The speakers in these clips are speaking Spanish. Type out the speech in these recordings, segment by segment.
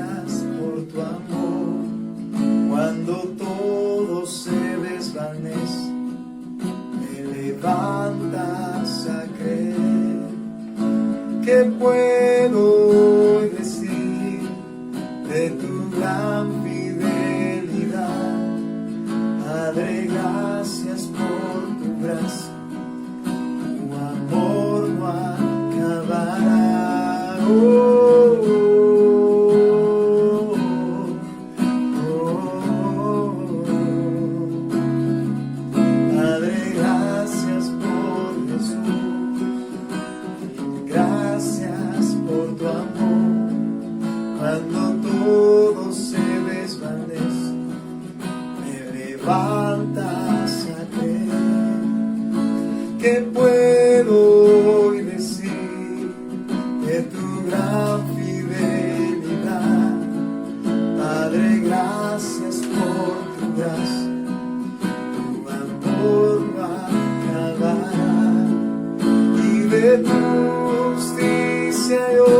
gracias por tu amor. Cuando todo se desvanece, me levantas a creer. ¿Qué puedo hoy decir de tu gran fidelidad? Padre, gracias por tu gracia, tu amor no acabará. Padre, gracias por Jesús, gracias por tu amor. Cuando todo se desvanece, me levantas a creer. ¿Qué puedo hoy decir de tu gran fidelidad? Padre, gracias por tu gracia, tu amor no acabará. Y de tu justicia yo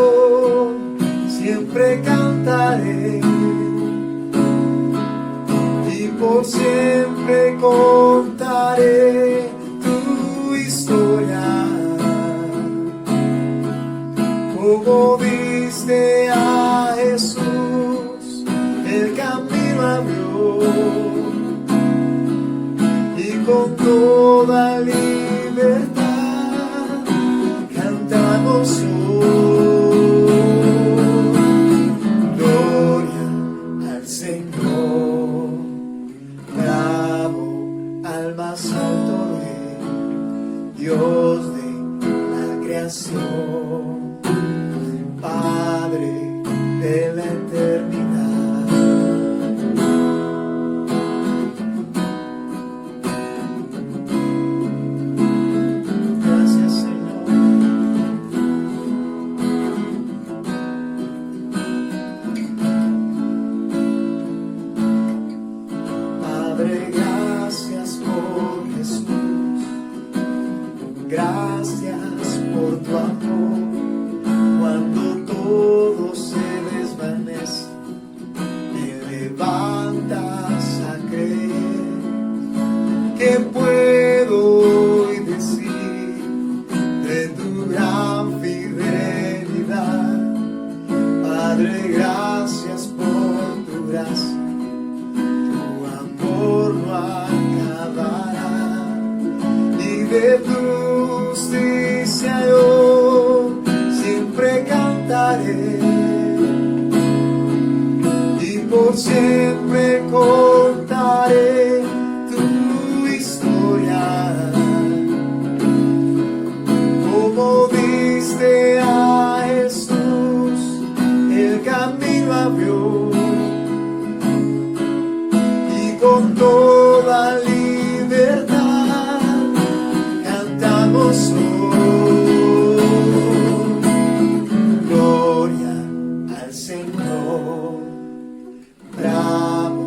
siempre cantaré, y por siempre contaré tu historia. Como viste a Jesús, el camino abrió, y con toda libertad cantamos hoy. Gloria al Señor, bravo al más alto Rey, Dios de la creación, Padre de la eternidad. Gracias, Señor. Padre, gracias por Jesús, gracias por tu amor. Cuando todo se desvanece, me levantas a creer. ¿Qué puedo hoy decir de tu gran fidelidad? Padre, gracias por tu gracia, tu amor no acabará. Y de tu justicia yo siempre cantaré, y por siempre contaré tu historia. Como viste a Jesús, el camino abrió, y con toda libertad cantamos hoy. Gloria al Señor, bravo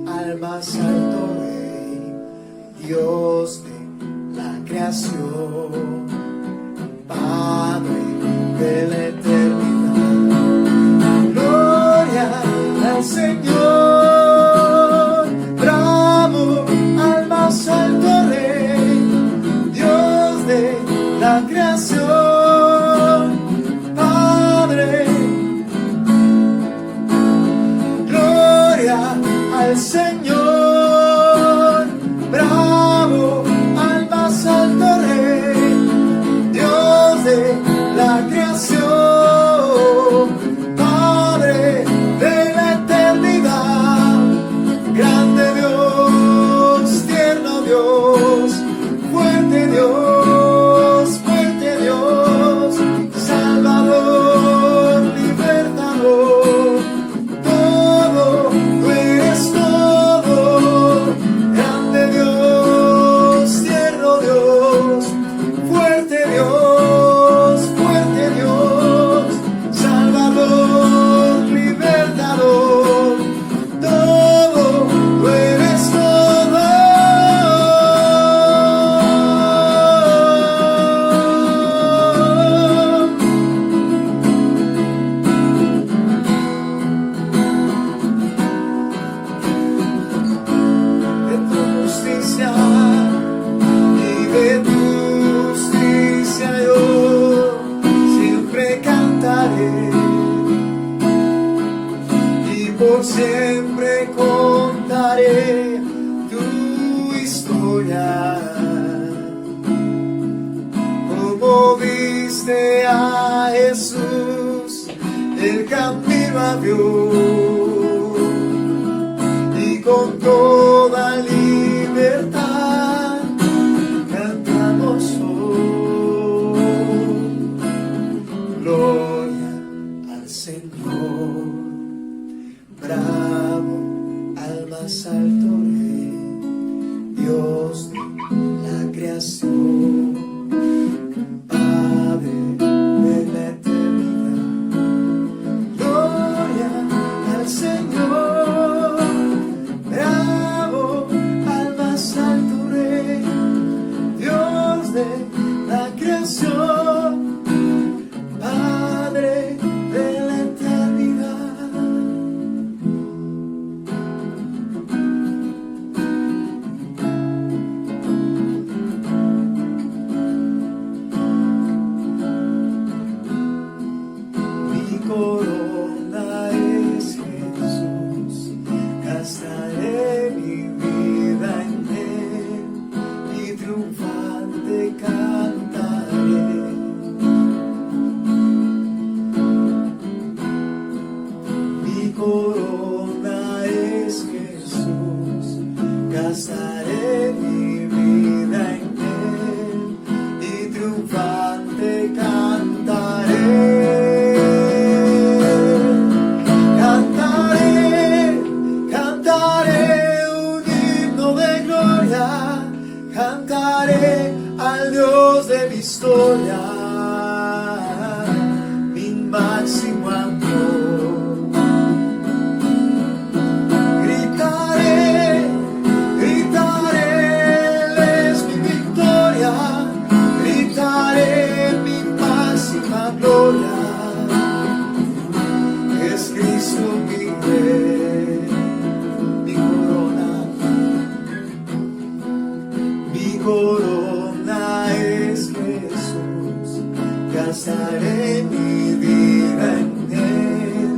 al más alto Rey, Dios de la creación, Padre de la eternidad. Gloria al Señor, bravo al más alto Rey, Dios de la creación, Padre. Gloria al Señor, bravo al más alto Rey, Dios de la creación, Padre de la eternidad. Grande Dios, tierno Dios, fuerte Dios, Salvador, libertador. Todo, tú eres todo, por siempre contaré tu historia. Como viste a Jesús, el camino abrió, y con toda libertad cantamos hoy. Gloria al Señor, bravo al más alto Rey, Dios de la creación, Padre de la eternidad. Gloria al Señor, bravo al más alto Rey, Dios de la creación, Padre de la eternidad. Mi corona es Jesús, gastaré mi vida en Él y triunfante cantaré. Mi corona es Jesús, gastaré mi vida en Él y triunfante cantaré. Cantaré, cantaré un himno de gloria, cantaré al Dios de mi historia, mi máximo amor. Gritaré, gritaré, Él es mi victoria, gritaré mi máxima gloria. Es Cristo mi Rey, mi corona es Jesús, gastaré mi vida en Él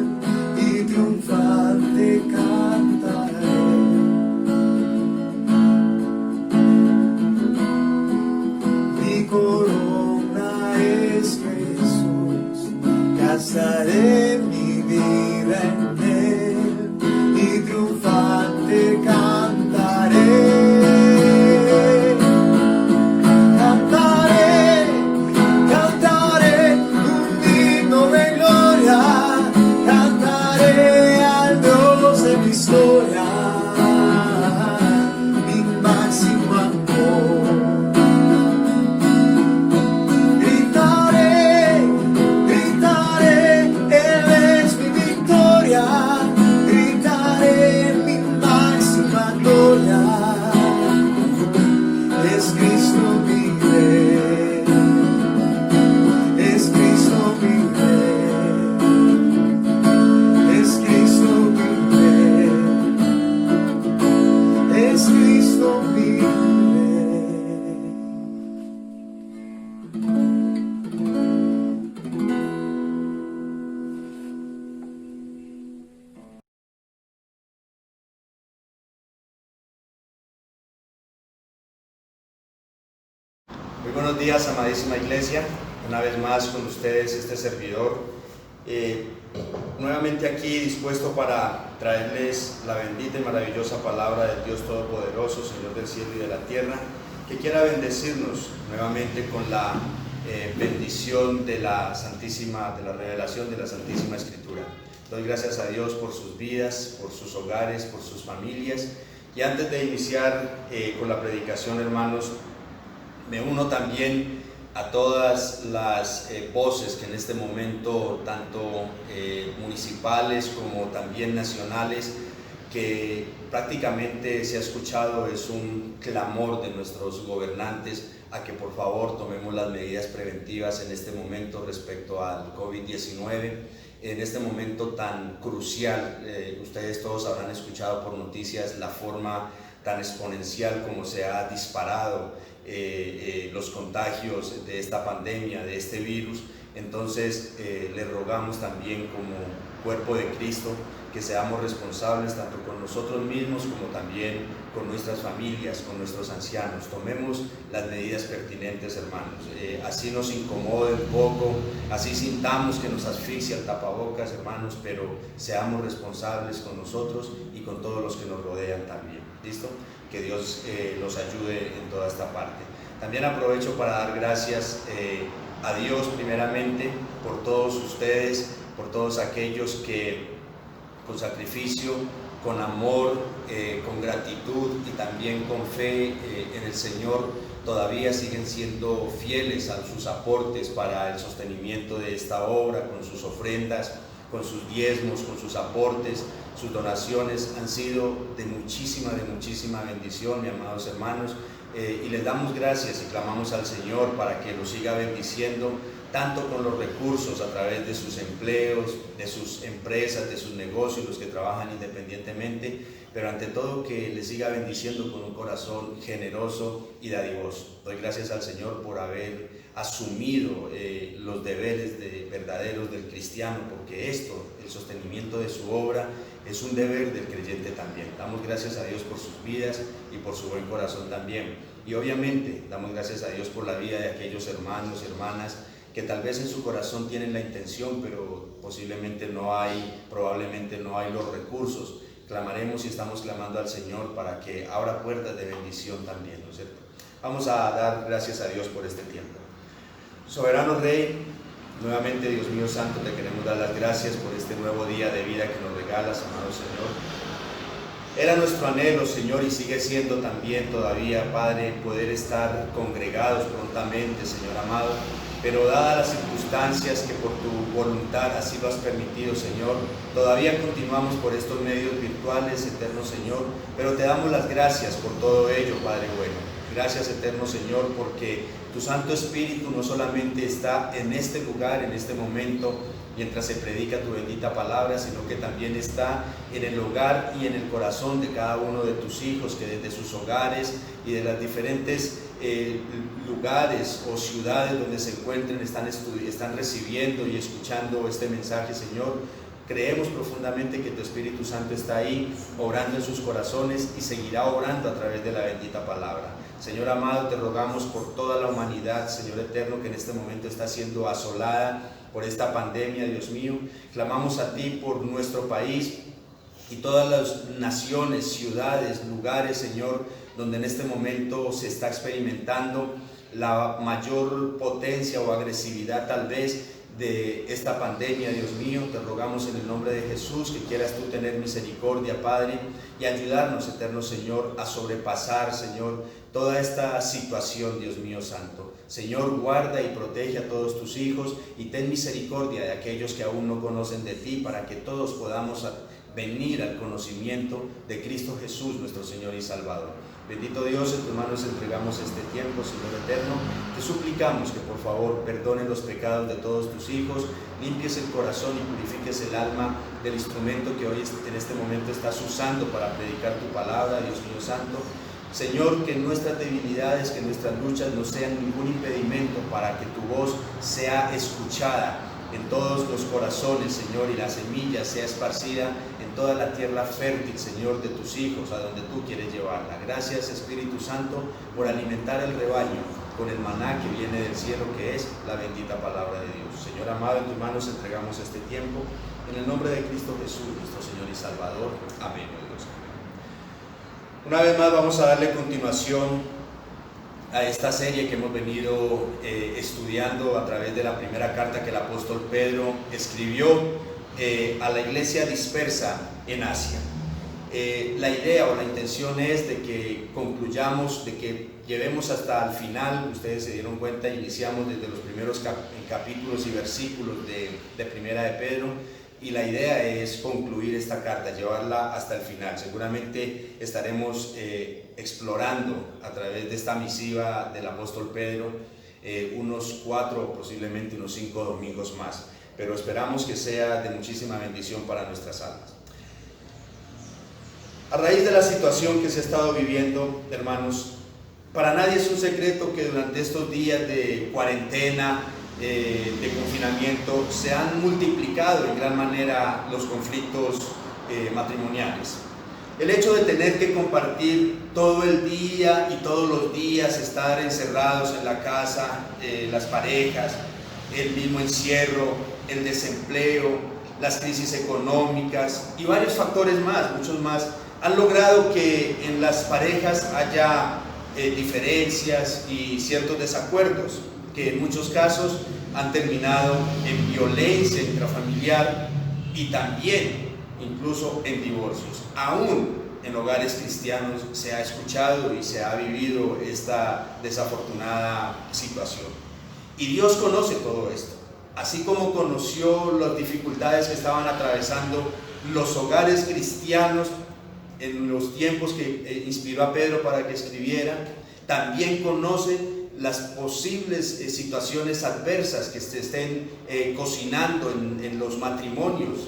y triunfante cantaré. Mi corona es Jesús, gastaré mi vida en Él y triunfante cantaré. Cantaré, cantaré un himno de gloria, cantaré al Dios de mi historia, mi máximo amor. Gritaré, gritaré, Él es mi victoria, gritaré mi máxima gloria. Es Cristo mi Rey, es Cristo mi Rey, es Cristo mi Rey, es Cristo mi Rey. Muy buenos días, amadísima iglesia. Una vez más con ustedes este servidor, nuevamente aquí dispuesto para traerles la bendita y maravillosa palabra del Dios Todopoderoso, Señor del cielo y de la tierra, que quiera bendecirnos nuevamente con la bendición de la Santísima, de la revelación de la Santísima Escritura. Doy gracias a Dios por sus vidas, por sus hogares, por sus familias. Y antes de iniciar con la predicación, hermanos, me uno también a todas las voces que en este momento, tanto municipales como también nacionales, que prácticamente se ha escuchado, es un clamor de nuestros gobernantes a que por favor tomemos las medidas preventivas en este momento respecto al COVID-19, en este momento tan crucial. Ustedes todos habrán escuchado por noticias la forma tan exponencial como se ha disparado los contagios de esta pandemia, de este virus. Entonces les rogamos también como cuerpo de Cristo que seamos responsables tanto con nosotros mismos como también con nuestras familias, con nuestros ancianos. Tomemos las medidas pertinentes, hermanos. Así nos incomode un poco, así sintamos que nos asfixia el tapabocas, hermanos, pero seamos responsables con nosotros y con todos los que nos rodean también. ¿Listo? Que Dios los ayude en toda esta parte. También aprovecho para dar gracias a Dios primeramente por todos ustedes, por todos aquellos que con sacrificio, con amor, con gratitud y también con fe en el Señor todavía siguen siendo fieles a sus aportes para el sostenimiento de esta obra, con sus ofrendas, con sus diezmos, con sus aportes. Sus donaciones han sido de muchísima bendición, mis amados hermanos, y les damos gracias y clamamos al Señor para que los siga bendiciendo, tanto con los recursos a través de sus empleos, de sus empresas, de sus negocios, los que trabajan independientemente, pero ante todo que les siga bendiciendo con un corazón generoso y dadivoso. Doy gracias al Señor por haber asumido los deberes verdaderos del cristiano, porque esto, el sostenimiento de su obra, es un deber del creyente también. Damos gracias a Dios por sus vidas y por su buen corazón también. Y obviamente damos gracias a Dios por la vida de aquellos hermanos y hermanas que tal vez en su corazón tienen la intención, pero posiblemente probablemente no hay los recursos. Clamaremos y estamos clamando al Señor para que abra puertas de bendición también, ¿no es cierto? Vamos a dar gracias a Dios por este tiempo. Soberano Rey, nuevamente, Dios mío santo, te queremos dar las gracias por este nuevo día de vida que nos regalas, amado Señor. Era nuestro anhelo, Señor, y sigue siendo también todavía, Padre, poder estar congregados prontamente, Señor amado, pero dadas las circunstancias que por tu voluntad así lo has permitido, Señor, todavía continuamos por estos medios virtuales, eterno Señor, pero te damos las gracias por todo ello, Padre bueno. Gracias, eterno Señor, porque tu Santo Espíritu no solamente está en este lugar, en este momento, mientras se predica tu bendita palabra, sino que también está en el hogar y en el corazón de cada uno de tus hijos, que desde sus hogares y de las diferentes lugares o ciudades donde se encuentren están recibiendo y escuchando este mensaje, Señor. Creemos profundamente que tu Espíritu Santo está ahí, obrando en sus corazones y seguirá obrando a través de la bendita palabra. Señor amado, te rogamos por toda la humanidad, Señor eterno, que en este momento está siendo asolada por esta pandemia, Dios mío. Clamamos a ti por nuestro país y todas las naciones, ciudades, lugares, Señor, donde en este momento se está experimentando la mayor potencia o agresividad tal vez de esta pandemia, Dios mío. Te rogamos en el nombre de Jesús que quieras tú tener misericordia, Padre, y ayudarnos, eterno Señor, a sobrepasar, Señor, toda esta situación, Dios mío santo. Señor, guarda y protege a todos tus hijos y ten misericordia de aquellos que aún no conocen de ti, para que todos podamos venir al conocimiento de Cristo Jesús, nuestro Señor y Salvador. Bendito Dios, en tus manos entregamos este tiempo, Señor eterno. Te suplicamos que por favor perdones los pecados de todos tus hijos, limpies el corazón y purifiques el alma del instrumento que hoy en este momento estás usando para predicar tu palabra, Dios mío santo. Señor, que nuestras debilidades, que nuestras luchas no sean ningún impedimento para que tu voz sea escuchada en todos los corazones, Señor, y la semilla sea esparcida en toda la tierra fértil, Señor, de tus hijos, a donde tú quieres llevarla. Gracias, Espíritu Santo, por alimentar el rebaño con el maná que viene del cielo, que es la bendita palabra de Dios. Señor amado, en tus manos entregamos este tiempo, en el nombre de Cristo Jesús, nuestro Señor y Salvador. Amén, Dios. Una vez más vamos a darle continuación a esta serie que hemos venido estudiando a través de la primera carta que el apóstol Pedro escribió a la iglesia dispersa en Asia. La idea o la intención es de que concluyamos, de que llevemos hasta el final. Ustedes se dieron cuenta, iniciamos desde los primeros capítulos y versículos de primera de Pedro, y la idea es concluir esta carta, llevarla hasta el final. Seguramente estaremos explorando a través de esta misiva del apóstol Pedro unos 4 o posiblemente unos 5 domingos más, pero esperamos que sea de muchísima bendición para nuestras almas. A raíz de la situación que se ha estado viviendo, hermanos, para nadie es un secreto que durante estos días de cuarentena, de confinamiento, se han multiplicado en gran manera los conflictos matrimoniales. El hecho de tener que compartir todo el día y todos los días, estar encerrados en la casa, las parejas, el mismo encierro, el desempleo, las crisis económicas y varios factores más, muchos más, han logrado que en las parejas haya diferencias y ciertos desacuerdos que en muchos casos han terminado en violencia intrafamiliar y también incluso en divorcios. Aún en hogares cristianos se ha escuchado y se ha vivido esta desafortunada situación. Y Dios conoce todo esto, así como conoció las dificultades que estaban atravesando los hogares cristianos en los tiempos que inspiró a Pedro para que escribiera. También conoce las posibles situaciones adversas que se estén cocinando en los matrimonios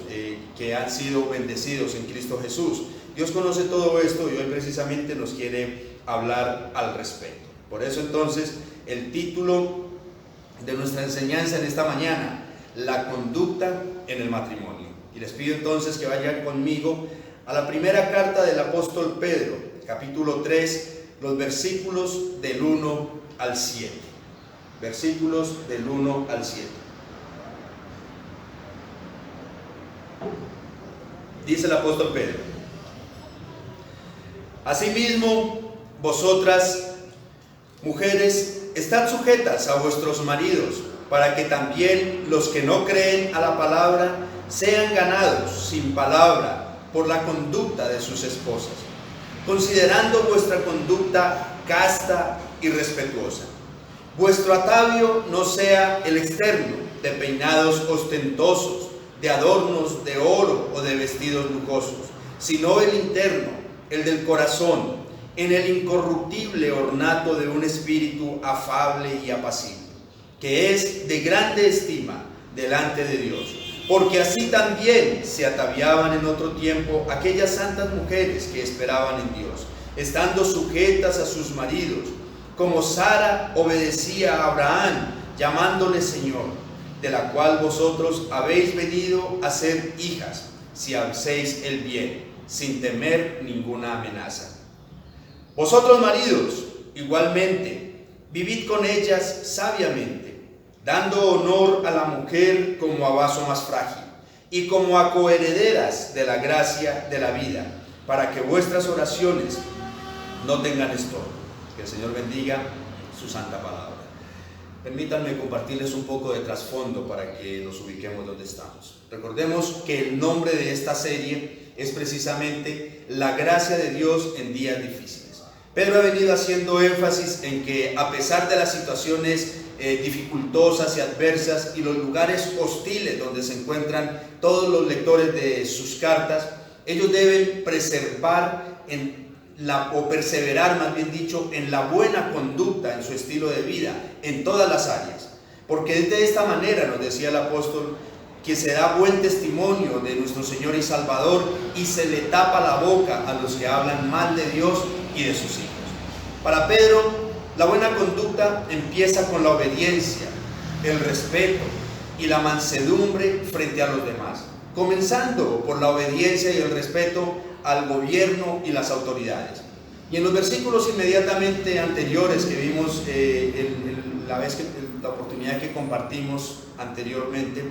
que han sido bendecidos en Cristo Jesús. Dios conoce todo esto y hoy precisamente nos quiere hablar al respecto. Por eso entonces el título de nuestra enseñanza en esta mañana, la conducta en el matrimonio. Y les pido entonces que vayan conmigo a la primera carta del apóstol Pedro, capítulo 3, los versículos del 1 al 7. Versículos del 1 al 7. Dice el apóstol Pedro: asimismo, vosotras, mujeres, estad sujetas a vuestros maridos, para que también los que no creen a la palabra sean ganados sin palabra por la conducta de sus esposas, considerando vuestra conducta casta y respetuosa. Vuestro atavio no sea el externo, de peinados ostentosos, de adornos de oro o de vestidos lujosos, sino el interno, el del corazón, en el incorruptible ornato de un espíritu afable y apacible, que es de grande estima delante de Dios. Porque así también se ataviaban en otro tiempo aquellas santas mujeres que esperaban en Dios, estando sujetas a sus maridos, como Sara obedecía a Abraham, llamándole Señor, de la cual vosotros habéis venido a ser hijas, si hacéis el bien, sin temer ninguna amenaza. Vosotros, maridos, igualmente, vivid con ellas sabiamente, dando honor a la mujer como a vaso más frágil y como a coherederas de la gracia de la vida, para que vuestras oraciones no tengan estorbo. Que el Señor bendiga su santa palabra. Permítanme compartirles un poco de trasfondo para que nos ubiquemos donde estamos. Recordemos que el nombre de esta serie es precisamente la gracia de Dios en días difíciles. Pedro ha venido haciendo énfasis en que a pesar de las situaciones dificultosas y adversas y los lugares hostiles donde se encuentran todos los lectores de sus cartas, ellos deben perseverar más bien dicho, en la buena conducta en su estilo de vida, en todas las áreas. Porque es de esta manera, nos decía el apóstol, que se da buen testimonio de nuestro Señor y Salvador y se le tapa la boca a los que hablan mal de Dios y de sus hijos. Para Pedro, la buena conducta empieza con la obediencia, el respeto y la mansedumbre frente a los demás, comenzando por la obediencia y el respeto al gobierno y las autoridades. Y en los versículos inmediatamente anteriores que vimos la oportunidad que compartimos anteriormente,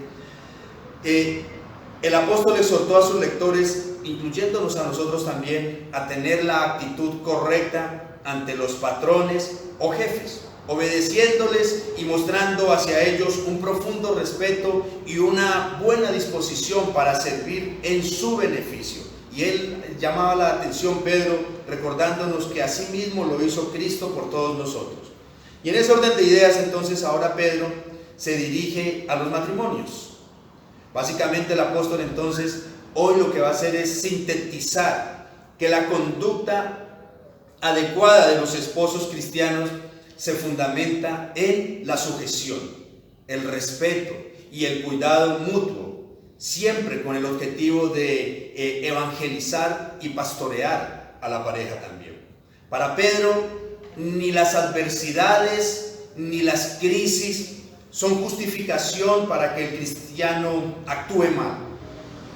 el apóstol exhortó a sus lectores, incluyéndonos a nosotros también, a tener la actitud correcta ante los patrones o jefes, obedeciéndoles y mostrando hacia ellos un profundo respeto y una buena disposición para servir en su beneficio. Y él llamaba la atención, Pedro, recordándonos que así mismo lo hizo Cristo por todos nosotros. Y en ese orden de ideas, entonces, ahora Pedro se dirige a los matrimonios. Básicamente el apóstol entonces hoy lo que va a hacer es sintetizar que la conducta adecuada de los esposos cristianos se fundamenta en la sujeción, el respeto y el cuidado mutuo, siempre con el objetivo de evangelizar y pastorear a la pareja también. Para Pedro, ni las adversidades ni las crisis son justificación para que el cristiano actúe mal.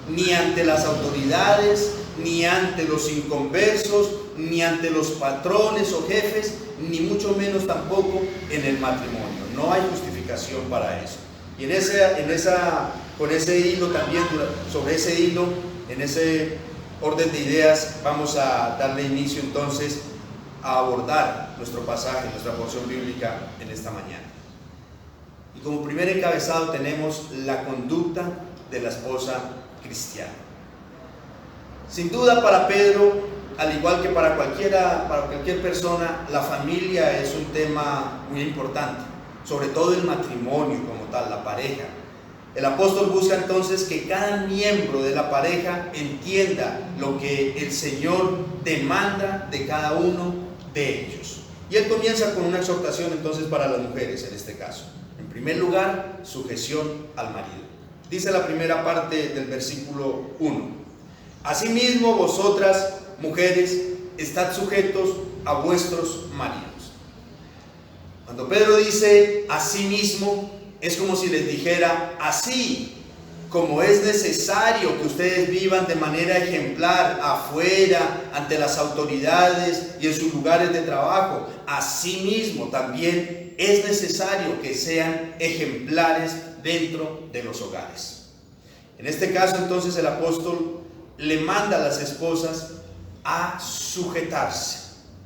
ni ante las autoridades, ni ante los inconversos, ni ante los patrones o jefes, ni mucho menos tampoco en el matrimonio. No hay justificación para eso. Y con ese hilo también, sobre ese hilo, en ese orden de ideas, vamos a darle inicio entonces a abordar nuestro pasaje, nuestra porción bíblica en esta mañana. Y como primer encabezado tenemos la conducta de la esposa cristiana. Sin duda para Pedro, al igual que para cualquier persona, la familia es un tema muy importante, sobre todo el matrimonio como tal, la pareja. El apóstol busca entonces que cada miembro de la pareja entienda lo que el Señor demanda de cada uno de ellos. Y él comienza con una exhortación entonces para las mujeres en este caso. En primer lugar, sujeción al marido. Dice la primera parte del versículo 1. Asimismo vosotras, mujeres, estad sujetos a vuestros maridos. Cuando Pedro dice asimismo, es como si les dijera, así como es necesario que ustedes vivan de manera ejemplar afuera, ante las autoridades y en sus lugares de trabajo, así mismo también es necesario que sean ejemplares dentro de los hogares. En este caso entonces el apóstol le manda a las esposas a sujetarse,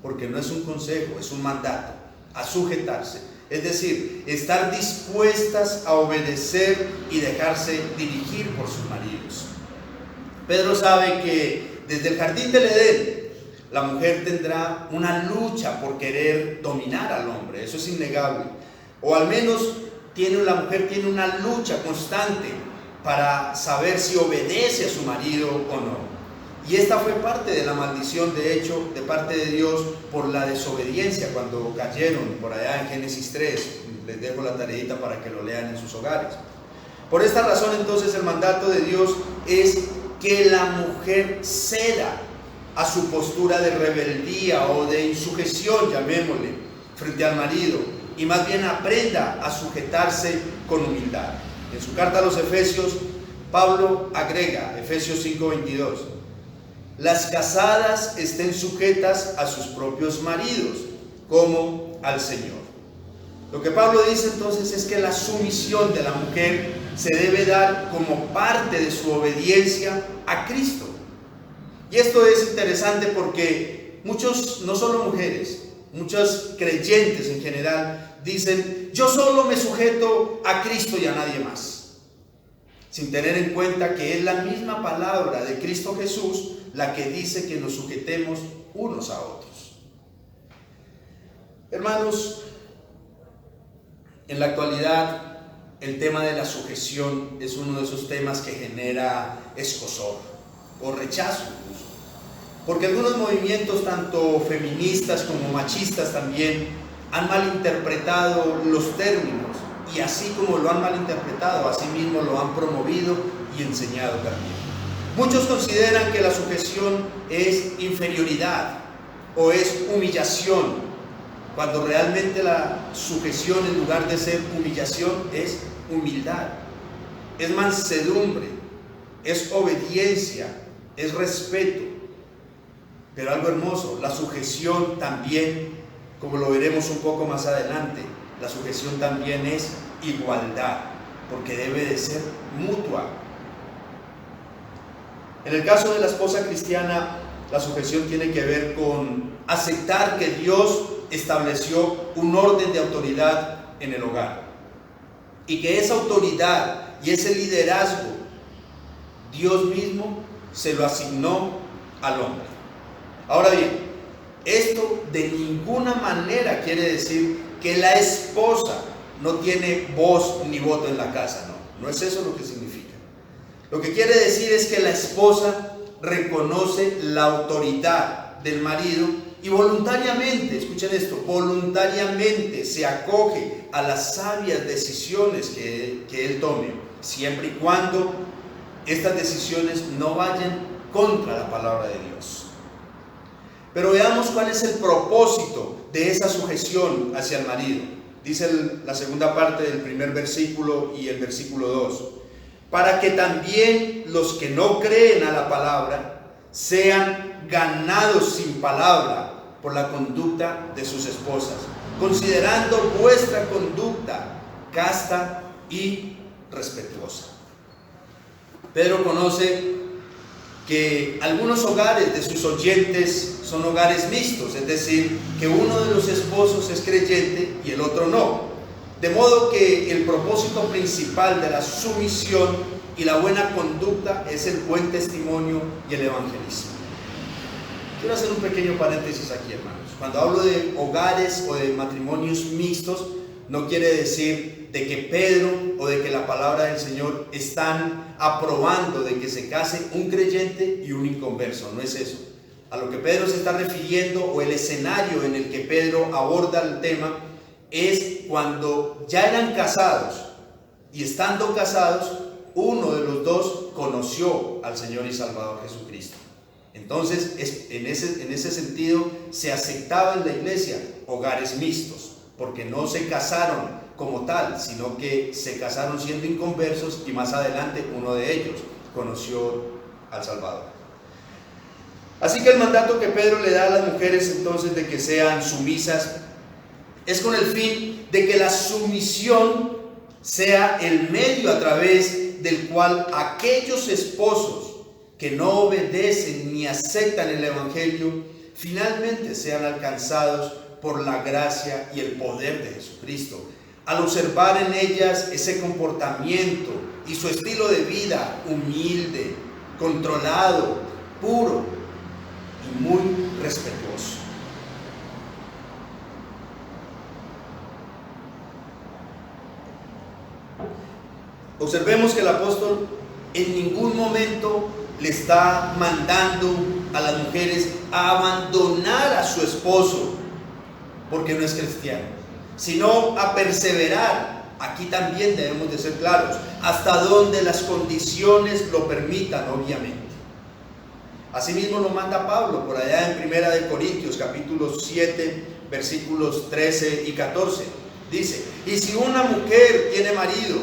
porque no es un consejo, es un mandato, a sujetarse. Es decir, estar dispuestas a obedecer y dejarse dirigir por sus maridos. Pedro sabe que desde el jardín del Edén, la mujer tendrá una lucha por querer dominar al hombre, eso es innegable. O al menos la mujer tiene una lucha constante para saber si obedece a su marido o no. Y esta fue parte de la maldición, de hecho, de parte de Dios por la desobediencia cuando cayeron por allá en Génesis 3. Les dejo la tareita para que lo lean en sus hogares. Por esta razón entonces el mandato de Dios es que la mujer ceda a su postura de rebeldía o de insujeción, llamémosle, frente al marido, y más bien aprenda a sujetarse con humildad. En su carta a los Efesios, Pablo agrega, Efesios 5:22, las casadas estén sujetas a sus propios maridos, como al Señor. Lo que Pablo dice entonces es que la sumisión de la mujer se debe dar como parte de su obediencia a Cristo. Y esto es interesante porque muchos, no solo mujeres, muchos creyentes en general dicen, yo solo me sujeto a Cristo y a nadie más, sin tener en cuenta que es la misma palabra de Cristo Jesús la que dice que nos sujetemos unos a otros. Hermanos, en la actualidad el tema de la sujeción es uno de esos temas que genera escozor o rechazo incluso, porque algunos movimientos tanto feministas como machistas también han malinterpretado los términos, y así como lo han malinterpretado, así mismo lo han promovido y enseñado también. Muchos consideran que la sujeción es inferioridad o es humillación, cuando realmente la sujeción, en lugar de ser humillación, es humildad, es mansedumbre, es obediencia, es respeto. Pero algo hermoso, la sujeción también, como lo veremos un poco más adelante, la sujeción también es igualdad, porque debe de ser mutua. En el caso de la esposa cristiana, la sujeción tiene que ver con aceptar que Dios estableció un orden de autoridad en el hogar, y que esa autoridad y ese liderazgo Dios mismo se lo asignó al hombre. Ahora bien, esto de ninguna manera quiere decir que la esposa no tiene voz ni voto en la casa, no es eso lo que significa. Lo que quiere decir es que la esposa reconoce la autoridad del marido y voluntariamente, escuchen esto, voluntariamente se acoge a las sabias decisiones que él tome, siempre y cuando estas decisiones no vayan contra la palabra de Dios. Pero veamos cuál es el propósito de esa sujeción hacia el marido. Dice la segunda parte del primer versículo y el versículo 2. para que también los que no creen a la palabra sean ganados sin palabra por la conducta de sus esposas, considerando vuestra conducta casta y respetuosa. Pedro conoce que algunos hogares de sus oyentes son hogares mixtos, es decir, que uno de los esposos es creyente y el otro no. De modo que el propósito principal de la sumisión y la buena conducta es el buen testimonio y el evangelismo. Quiero hacer un pequeño paréntesis aquí, hermanos. Cuando hablo de hogares o de matrimonios mixtos, no quiere decir de que Pedro o de que la palabra del Señor están aprobando de que se case un creyente y un inconverso. No es eso. A lo que Pedro se está refiriendo, o el escenario en el que Pedro aborda el tema, es cuando ya eran casados y estando casados, uno de los dos conoció al Señor y Salvador Jesucristo. Entonces, en ese sentido, se aceptaba en la iglesia hogares mixtos, porque no se casaron como tal, sino que se casaron siendo inconversos y más adelante uno de ellos conoció al Salvador. Así que el mandato que Pedro le da a las mujeres entonces de que sean sumisas es con el fin de que la sumisión sea el medio a través del cual aquellos esposos que no obedecen ni aceptan el Evangelio finalmente sean alcanzados por la gracia y el poder de Jesucristo, al observar en ellas ese comportamiento y su estilo de vida humilde, controlado, puro y muy respetuoso. Observemos que el apóstol en ningún momento le está mandando a las mujeres a abandonar a su esposo porque no es cristiano, sino a perseverar. Aquí también debemos de ser claros, hasta donde las condiciones lo permitan, obviamente. Asimismo lo manda Pablo por allá en 1 Corintios capítulo 7 versículos 13 y 14. Dice: y si una mujer tiene marido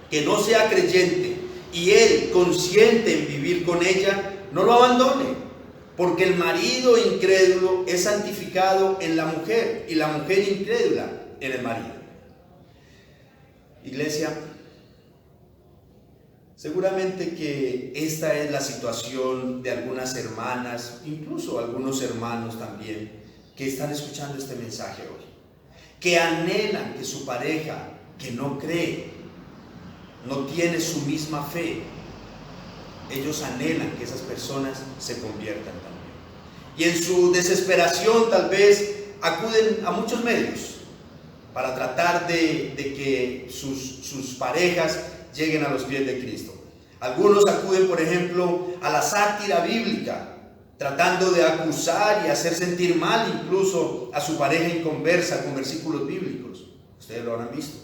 que no sea creyente y él consiente en vivir con ella, no lo abandone, porque el marido incrédulo es santificado en la mujer y la mujer incrédula en el marido. Iglesia, seguramente que esta es la situación de algunas hermanas, incluso algunos hermanos también, que están escuchando este mensaje hoy, que anhelan que su pareja, que no cree, no tiene su misma fe, ellos anhelan que esas personas se conviertan también. Y en su desesperación tal vez acuden a muchos medios para tratar de que sus parejas lleguen a los pies de Cristo. Algunos acuden, por ejemplo, a la sátira bíblica, tratando de acusar y hacer sentir mal incluso a su pareja inconversa con versículos bíblicos. Ustedes lo habrán visto.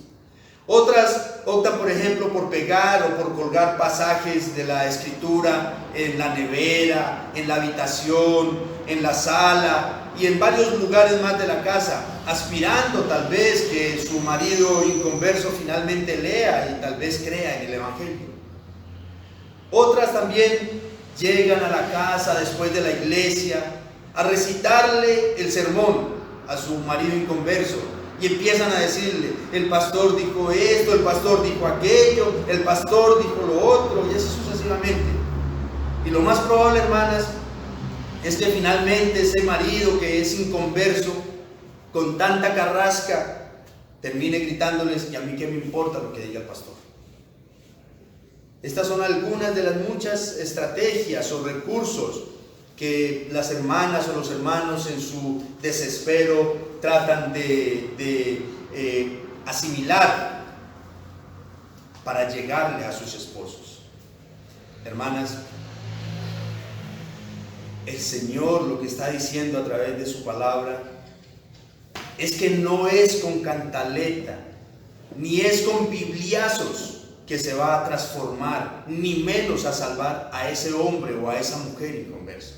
Otras optan, por ejemplo, por pegar o por colgar pasajes de la Escritura en la nevera, en la habitación, en la sala y en varios lugares más de la casa, aspirando tal vez que su marido inconverso finalmente lea y tal vez crea en el Evangelio. Otras también llegan a la casa después de la iglesia a recitarle el sermón a su marido inconverso y empiezan a decirle: el pastor dijo esto, el pastor dijo aquello, el pastor dijo lo otro, y así sucesivamente. Y lo más probable, hermanas, es que finalmente ese marido que es inconverso, con tanta carrasca, termine gritándoles: ¿y a mí qué me importa lo que diga el pastor? Estas son algunas de las muchas estrategias o recursos que las hermanas o los hermanos en su desespero tratan de asimilar para llegarle a sus esposos. Hermanas, el Señor lo que está diciendo a través de su palabra es que no es con cantaleta, ni es con bibliazos que se va a transformar, ni menos a salvar a ese hombre o a esa mujer inconversa,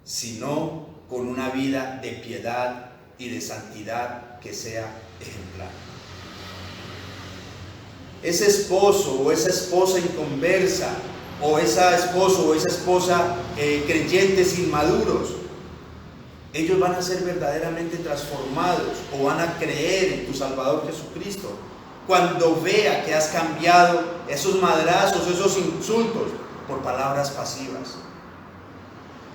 sino con una vida de piedad y de santidad que sea ejemplar. ese esposo o esa esposa inconversa, o esa esposo o esa esposa creyentes inmaduros, ellos van a ser verdaderamente transformados o van a creer en tu Salvador Jesucristo cuando vea que has cambiado esos madrazos, esos insultos por palabras pasivas.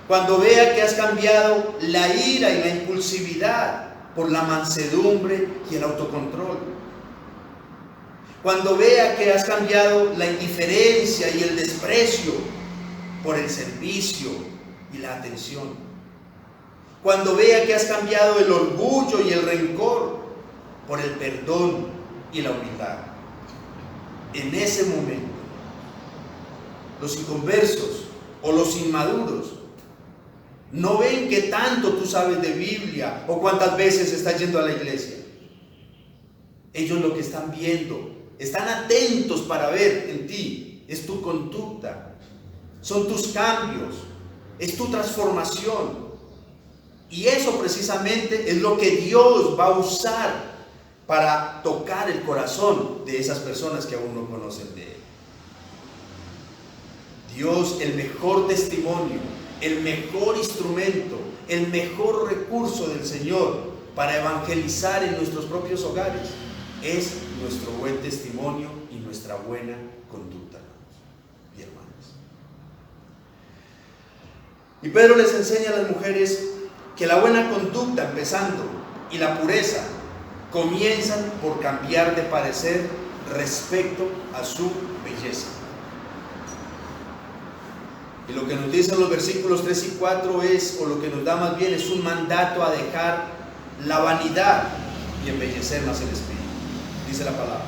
Cuando vea que has cambiado la ira y la impulsividad por la mansedumbre y el autocontrol. Cuando vea que has cambiado la indiferencia y el desprecio por el servicio y la atención. Cuando vea que has cambiado el orgullo y el rencor por el perdón y la humildad. En ese momento, los inconversos o los inmaduros no ven que tanto tú sabes de Biblia o cuántas veces estás yendo a la iglesia. Ellos lo que están viendo, están atentos para ver en ti, es tu conducta, son tus cambios, es tu transformación. Y eso precisamente es lo que Dios va a usar para tocar el corazón de esas personas que aún no conocen de Él. Dios, el mejor testimonio, el mejor instrumento, el mejor recurso del Señor para evangelizar en nuestros propios hogares es nuestro buen testimonio y nuestra buena conducta, hermanos y hermanas. Y Pedro les enseña a las mujeres que la buena conducta, empezando, y la pureza comienzan por cambiar de parecer respecto a su belleza. Y lo que nos dicen los versículos 3 y 4 es, o lo que nos da más bien, es un mandato a dejar la vanidad y embellecer más el espíritu. Dice la palabra: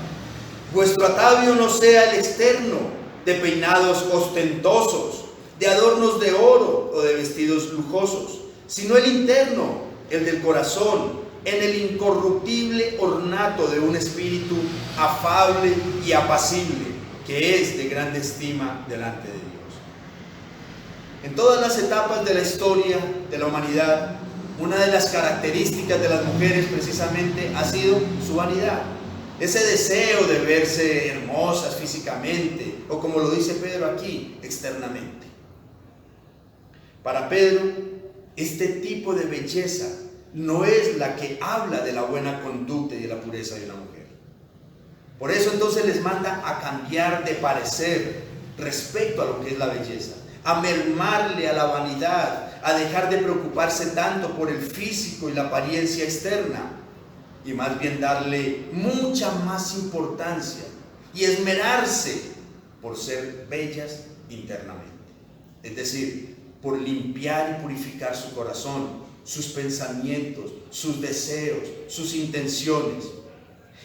vuestro atavio no sea el externo, de peinados ostentosos, de adornos de oro o de vestidos lujosos, sino el interno, el del corazón, en el incorruptible ornato de un espíritu afable y apacible, que es de grande estima delante de Dios. En todas las etapas de la historia de la humanidad, una de las características de las mujeres precisamente ha sido su vanidad. Ese deseo de verse hermosas físicamente, o como lo dice Pedro aquí, externamente. Para Pedro, este tipo de belleza no es la que habla de la buena conducta y de la pureza de una mujer. Por eso entonces les manda a cambiar de parecer respecto a lo que es la belleza, a mermarle a la vanidad, a dejar de preocuparse tanto por el físico y la apariencia externa, y más bien darle mucha más importancia y esmerarse por ser bellas internamente. Es decir, por limpiar y purificar su corazón, sus pensamientos, sus deseos, sus intenciones,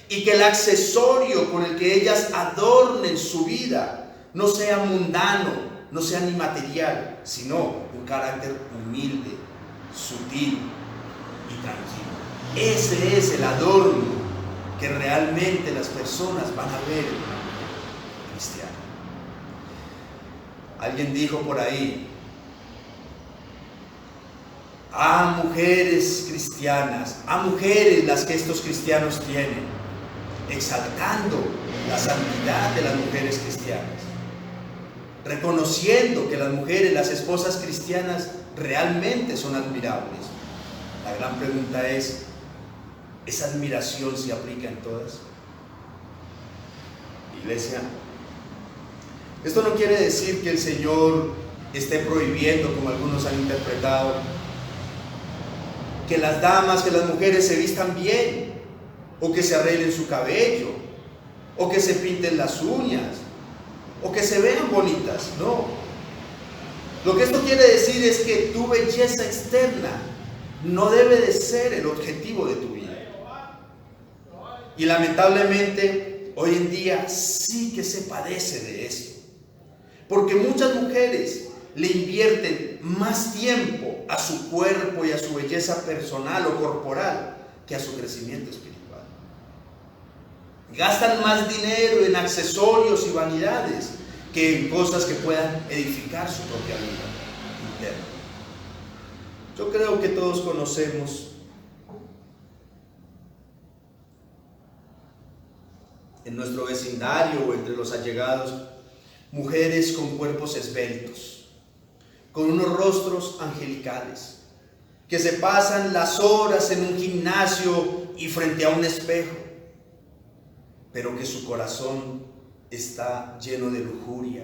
y que el accesorio con el que ellas adornen su vida no sea mundano, no sea ni material, sino un carácter humilde, sutil y tranquilo. Ese es el adorno que realmente las personas van a ver en una mujer cristiana. Alguien dijo por ahí: a mujeres cristianas, a mujeres las que estos cristianos tienen, exaltando la santidad de las mujeres cristianas, reconociendo que las mujeres, las esposas cristianas, realmente son admirables. La gran pregunta es: ¿esa admiración se aplica en todas? Iglesia, esto no quiere decir que el Señor esté prohibiendo, como algunos han interpretado, que las damas, que las mujeres se vistan bien, o que se arreglen su cabello, o que se pinten las uñas, o que se vean bonitas. No. Lo que esto quiere decir es que tu belleza externa no debe de ser el objetivo de tu vida. Y lamentablemente hoy en día sí que se padece de eso, porque muchas mujeres le invierten más tiempo a su cuerpo y a su belleza personal o corporal que a su crecimiento espiritual. Gastan más dinero en accesorios y vanidades que en cosas que puedan edificar su propia vida interna. Yo creo que todos conocemos en nuestro vecindario o entre los allegados, mujeres con cuerpos esbeltos, con unos rostros angelicales, que se pasan las horas en un gimnasio y frente a un espejo, pero que su corazón está lleno de lujuria,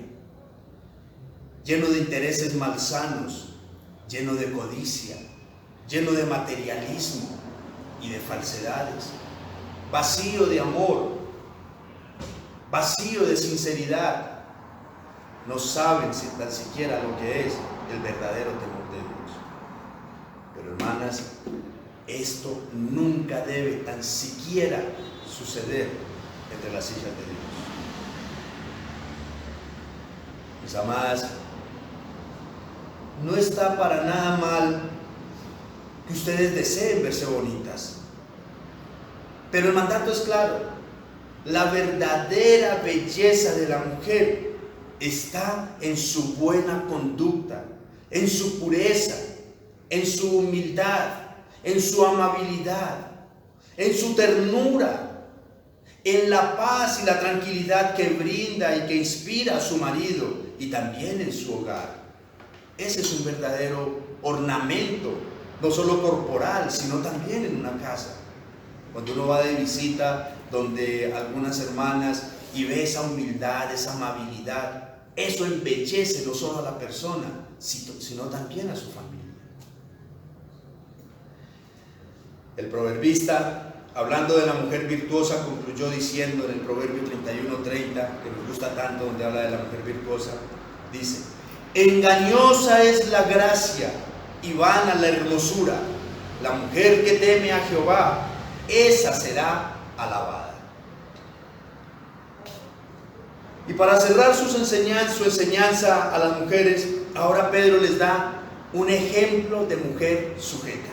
lleno de intereses malsanos, lleno de codicia, lleno de materialismo y de falsedades, vacío de amor, vacío de sinceridad. No saben si tan siquiera lo que es el verdadero temor de Dios. Pero hermanas, esto nunca debe tan siquiera suceder entre las hijas de Dios. Mis amadas, no está para nada mal que ustedes deseen verse bonitas, pero el mandato es claro: la verdadera belleza de la mujer está en su buena conducta, en su pureza, en su humildad, en su amabilidad, en su ternura, en la paz y la tranquilidad que brinda y que inspira a su marido y también en su hogar. Ese es un verdadero ornamento, no solo corporal, sino también en una casa. Cuando uno va de visita donde algunas hermanas y ve esa humildad, esa amabilidad, eso embellece no solo a la persona, sino también a su familia. El proverbista, hablando de la mujer virtuosa, concluyó diciendo en el Proverbio 31:30, que nos gusta tanto, donde habla de la mujer virtuosa, dice: engañosa es la gracia y vana la hermosura. La mujer que teme a Jehová, esa será alabada. Y para cerrar su enseñanza a las mujeres, ahora Pedro les da un ejemplo de mujer sujeta.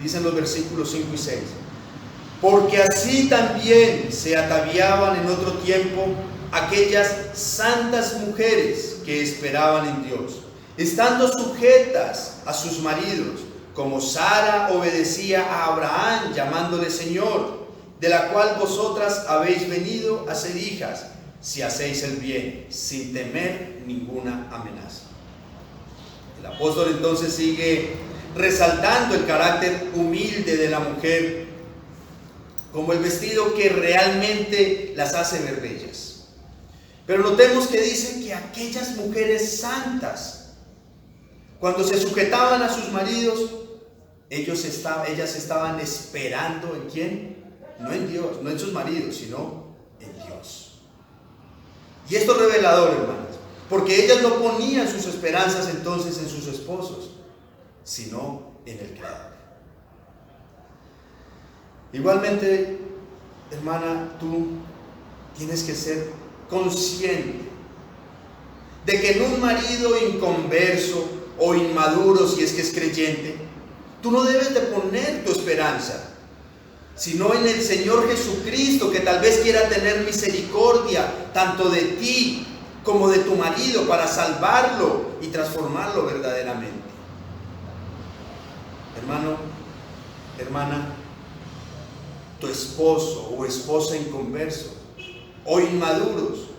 Dicen los versículos 5 y 6: porque así también se ataviaban en otro tiempo aquellas santas mujeres que esperaban en Dios, estando sujetas a sus maridos, como Sara obedecía a Abraham, llamándole Señor, de la cual vosotras habéis venido a ser hijas, si hacéis el bien, sin temer ninguna amenaza. El apóstol entonces sigue resaltando el carácter humilde de la mujer como el vestido que realmente las hace ver bellas. Pero notemos que dice que aquellas mujeres santas, cuando se sujetaban a sus maridos, ellas estaban esperando ¿en quién? No en Dios, no en sus maridos, sino en Dios. Y esto es revelador, hermanas, porque ellas no ponían sus esperanzas entonces en sus esposos, sino en el Creador. Igualmente, hermana, tú tienes que ser consciente de que en un marido inconverso o inmaduro, si es que es creyente, tú no debes de poner tu esperanza, sino en el Señor Jesucristo, que tal vez quiera tener misericordia tanto de ti como de tu marido para salvarlo y transformarlo verdaderamente. Hermano, hermana, tu esposo o esposa inconverso o inmaduros,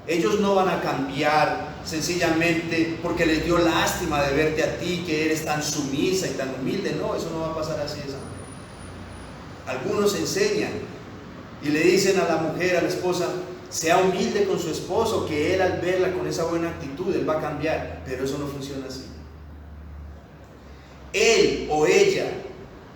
ellos no van a cambiar sencillamente porque les dio lástima de verte a ti, que eres tan sumisa y tan humilde. No, eso no va a pasar así de esa manera. Algunos enseñan y le dicen a la mujer, a la esposa, sea humilde con su esposo, que él al verla con esa buena actitud, él va a cambiar. Pero eso no funciona así. Él o ella,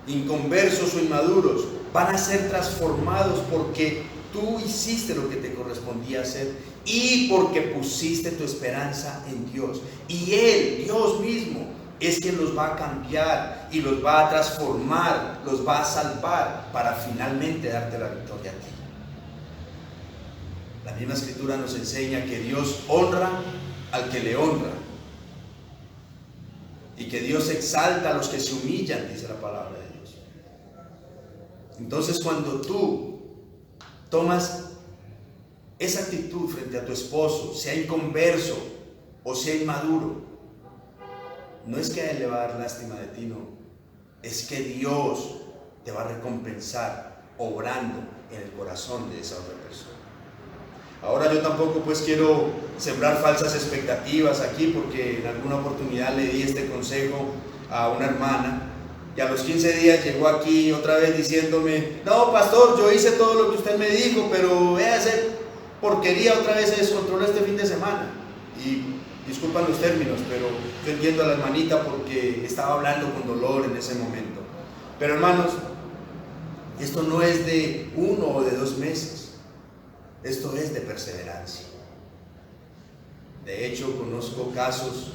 inconversos o inmaduros, van a ser transformados porque tú hiciste lo que te correspondía hacer y porque pusiste tu esperanza en Dios. Y Él, Dios mismo, es quien los va a cambiar y los va a transformar, los va a salvar para finalmente darte la victoria a ti. La misma Escritura nos enseña que Dios honra al que le honra y que Dios exalta a los que se humillan, dice la palabra de Dios. Entonces, cuando tú tomas esa actitud frente a tu esposo, sea inconverso o sea inmaduro, no es que a él le va a dar lástima de ti, no. Es que Dios te va a recompensar obrando en el corazón de esa otra persona. Ahora yo tampoco pues quiero sembrar falsas expectativas aquí, porque en alguna oportunidad le di este consejo a una hermana y a los 15 días llegó aquí otra vez diciéndome: no, pastor, yo hice todo lo que usted me dijo, pero esa porquería otra vez se descontroló este fin de semana. Y disculpan los términos, pero yo entiendo a la hermanita porque estaba hablando con dolor en ese momento. Pero hermanos, esto no es de 1 o de 2 meses, esto es de perseverancia. De hecho, conozco casos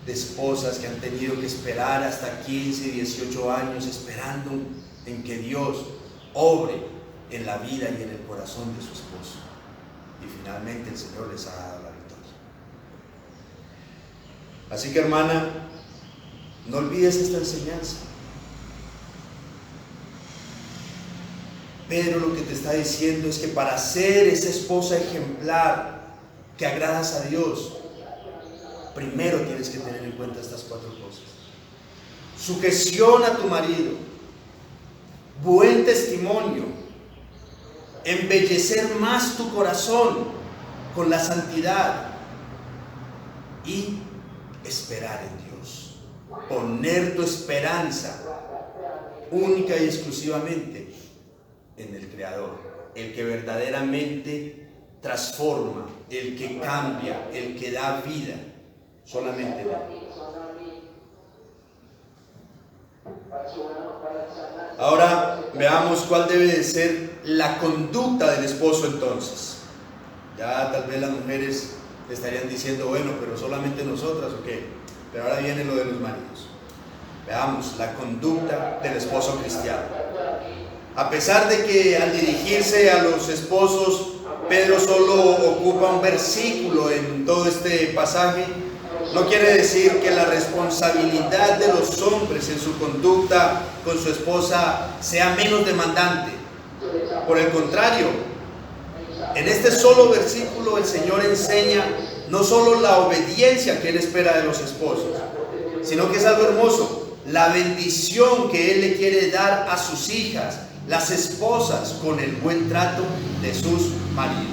de esposas que han tenido que esperar hasta 15, 18 años esperando en que Dios obre en la vida y en el corazón de su esposo. Y finalmente el Señor les ha dado la victoria. Así que, hermana, no olvides esta enseñanza. Pedro lo que te está diciendo es que para ser esa esposa ejemplar que agradas a Dios, primero tienes que tener en cuenta estas 4 cosas: sujeción a tu marido, buen testimonio, embellecer más tu corazón con la santidad y esperar en Dios. Poner tu esperanza única y exclusivamente en el Creador, el que verdaderamente transforma, el que cambia, el que da vida, solamente en Él. Ahora veamos cuál debe de ser la conducta del esposo entonces. Ya tal vez las mujeres estarían diciendo: bueno, pero solamente nosotras, ¿o qué? Pero ahora viene lo de los maridos. Veamos la conducta del esposo cristiano. A pesar de que al dirigirse a los esposos, Pedro solo ocupa un versículo en todo este pasaje, no quiere decir que la responsabilidad de los hombres en su conducta con su esposa sea menos demandante. Por el contrario, en este solo versículo el Señor enseña no solo la obediencia que Él espera de los esposos, sino que es algo hermoso, la bendición que Él le quiere dar a sus hijas, las esposas, con el buen trato de sus maridos.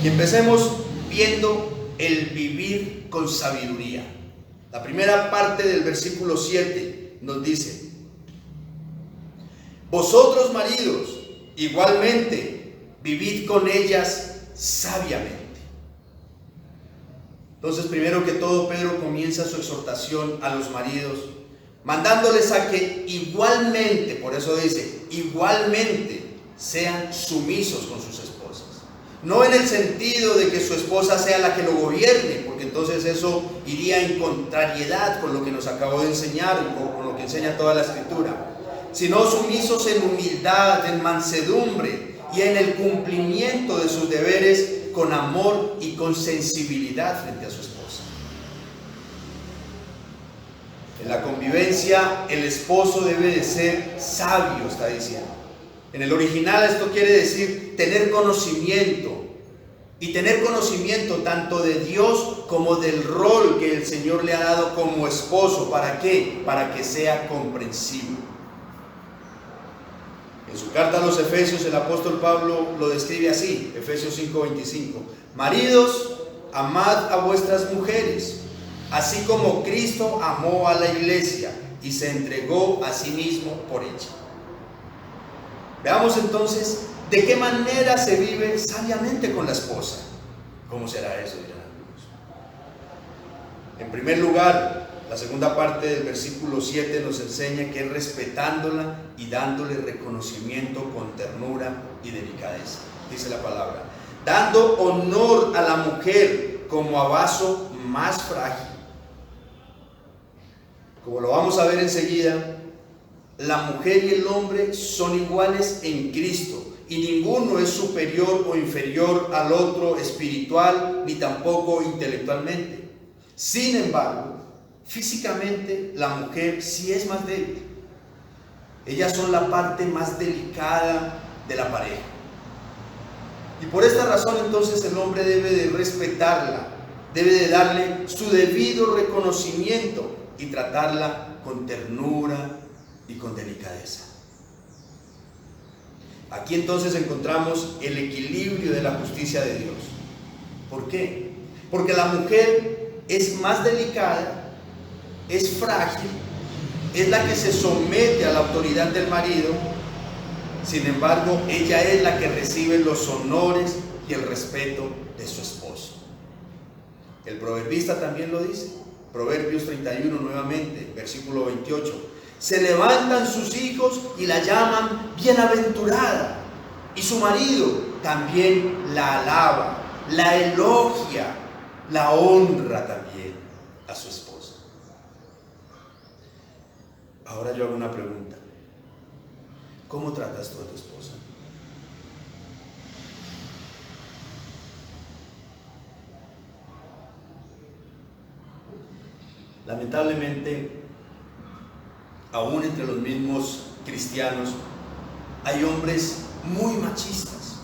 Y empecemos viendo el vivir con sabiduría. La primera parte del versículo 7 nos dice: vosotros, maridos, igualmente vivid con ellas sabiamente. Entonces, primero que todo, Pedro comienza su exhortación a los maridos mandándoles a que igualmente, por eso dice, igualmente sean sumisos con sus esposas. No en el sentido de que su esposa sea la que lo gobierne, porque entonces eso iría en contrariedad con lo que nos acabó de enseñar o con lo que enseña toda la Escritura, sino sumisos en humildad, en mansedumbre y en el cumplimiento de sus deberes con amor y con sensibilidad frente a su esposa. En la convivencia, el esposo debe de ser sabio, está diciendo. En el original esto quiere decir tener conocimiento, y tener conocimiento tanto de Dios como del rol que el Señor le ha dado como esposo. ¿Para qué? Para que sea comprensivo. En su carta a los Efesios, el apóstol Pablo lo describe así, Efesios 5:25. Maridos, amad a vuestras mujeres, así como Cristo amó a la iglesia y se entregó a sí mismo por ella. Veamos entonces de qué manera se vive sabiamente con la esposa. ¿Cómo será eso?, dirán algunos. En primer lugar, la segunda parte del versículo 7 nos enseña que es respetándola y dándole reconocimiento con ternura y delicadeza. Dice la palabra: dando honor a la mujer como a vaso más frágil. Como lo vamos a ver enseguida, la mujer y el hombre son iguales en Cristo, y ninguno es superior o inferior al otro espiritual ni tampoco intelectualmente. Sin embargo, físicamente la mujer sí es más débil. Ellas son la parte más delicada de la pareja. Y por esta razón entonces el hombre debe de respetarla, debe de darle su debido reconocimiento y tratarla con ternura y con delicadeza. Aquí entonces encontramos el equilibrio de la justicia de Dios. ¿Por qué? Porque la mujer es más delicada, es frágil, es la que se somete a la autoridad del marido. Sin embargo, ella es la que recibe los honores y el respeto de su esposo. El proverbista también lo dice. Proverbios 31 nuevamente, versículo 28. Se levantan sus hijos y la llaman bienaventurada, y su marido también la alaba, la elogia, la honra también a su esposa. Ahora yo hago una pregunta. ¿Cómo tratas tú a tu esposa? Lamentablemente, aún entre los mismos cristianos, hay hombres muy machistas,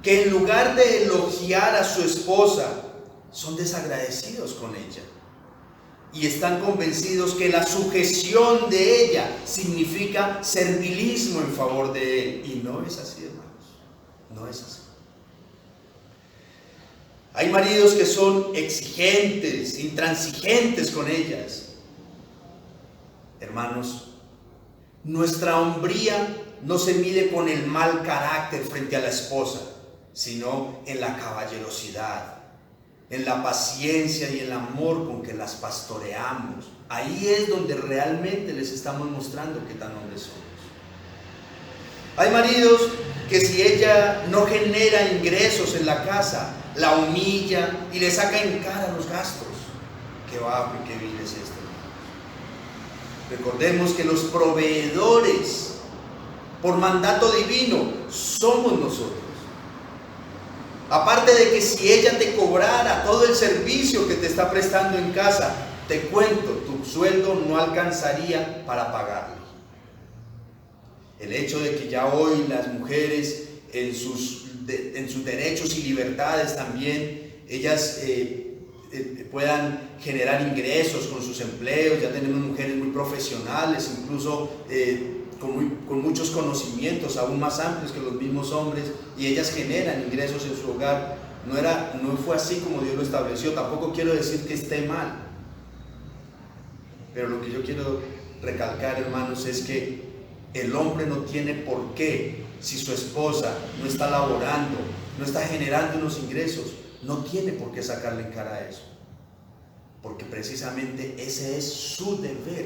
que en lugar de elogiar a su esposa, son desagradecidos con ella. Y están convencidos que la sujeción de ella significa servilismo en favor de él. Y no es así, hermanos. No es así. Hay maridos que son exigentes, intransigentes con ellas. Hermanos, nuestra hombría no se mide con el mal carácter frente a la esposa, sino en la caballerosidad, en la paciencia y el amor con que las pastoreamos. Ahí es donde realmente les estamos mostrando qué tan hombres somos. Hay maridos que si ella no genera ingresos en la casa, la humilla y le saca en cara los gastos. Qué bajo y qué vil es esto. Recordemos que los proveedores por mandato divino somos nosotros. Aparte de que si ella te cobrara todo el servicio que te está prestando en casa, te cuento, tu sueldo no alcanzaría para pagarle. El hecho de que ya hoy las mujeres en sus derechos y libertades también, ellas puedan generar ingresos con sus empleos. Ya tenemos mujeres muy profesionales, incluso con muchos conocimientos aún más amplios que los mismos hombres, y ellas generan ingresos en su hogar. No fue así como Dios lo estableció. Tampoco quiero decir que esté mal, pero lo que yo quiero recalcar, hermanos, es que el hombre no tiene por qué, si su esposa no está laborando, no está generando unos ingresos, no tiene por qué sacarle en cara eso, porque precisamente ese es su deber,